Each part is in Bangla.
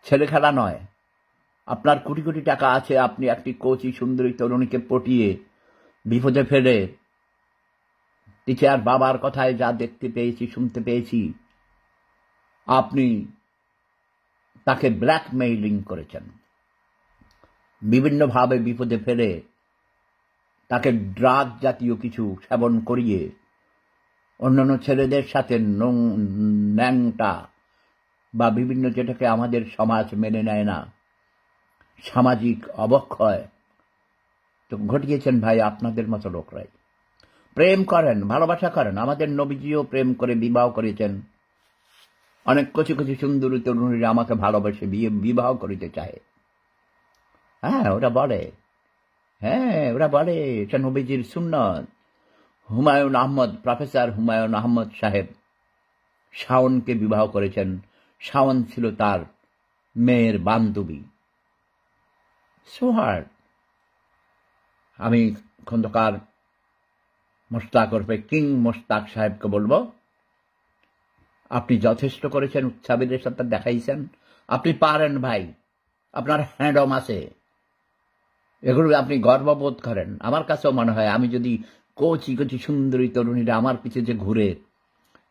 ছেলে খেলা নয়। আপনার কোটি কোটি টাকা আছে, আপনি একটি কচি সুন্দরী তরুণীকে পটিয়ে বিপদে ফেলে টিচার বাবার কথায় যা দেখতে পেয়েছি, শুনতে পেয়েছি, আপনি তাকে ব্ল্যাকমেইলিং করেছেন, বিভিন্নভাবে বিপদে ফেলে তাকে ড্রাগ জাতীয় কিছু সেবন করিয়ে অন্যান্য ছেলেদের সাথে ন্যাংটা বা বিভিন্ন যেটাকে আমাদের সমাজ মেনে নেয় না, সামাজিক অবক্ষয় তো ঘটিয়েছেন ভাই আপনাদের মতো লোকরাই। প্রেম করেন, ভালোবাসা করেন। আমাদের নবীজিও প্রেম করে বিবাহ করেছেন। অনেক কচি কচি সুন্দরী তরুণীরা আমাকে ভালোবেসে বিবাহ করিতে চায়। হ্যাঁ, ওরা বলে, এটা নবীজির সুন্নত। হুমায়ুন আহমদ, প্রফেসর হুমায়ুন আহমদ সাহেব শাওনকে বিবাহ করেছেন। শাওন ছিল তার মেয়ের বান্ধবী। সোহার আমি খন্দকার মোশতাক ওরফে কিং মোশতাক সাহেবকে বলবো, আপনি যথেষ্ট করেছেন, উৎসাবীদের সাথে দেখাইছেন, আপনি পারেন ভাই, আপনার হ্যান্ডম আছে, এগুলো আপনি গর্ববোধ করেন। আমার কাছেও মনে হয় আমি যদি কচি কচি সুন্দরী তরুণীরা আমার পিছে যে ঘুরে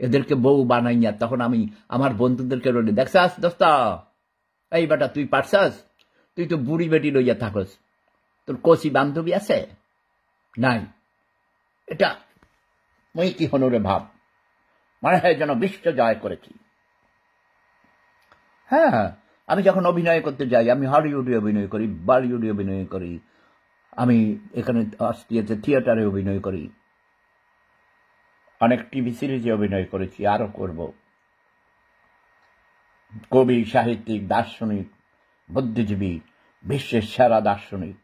এদেরকে বউ বানাইয়া, তখন আমি আমার বন্ধুদেরকে বলি, দেখছাস দোস্ত, এই বেটা তুই পারছাস, তুই তো বুড়ি বেটি লইয়া থাকস, তোর কচি বান্ধবী আছে নাই। এটা মই কি হনরে ভাব, মনে হয় যেন বিশ্ব জয় করেছি। হ্যাঁ, আমি যখন অভিনয় করতে যাই, আমি হলিউডে অভিনয় করি, বলিউডে অভিনয় করি, আমি এখানে অস্ট্রিয়াতে থিয়েটারে অভিনয় করি, অনেক টিভি সিরিজে অভিনয় করেছি, আরো করব। কবি, সাহিত্যিক, দার্শনিক, বুদ্ধিজীবী, বিশ্বের সেরা দার্শনিক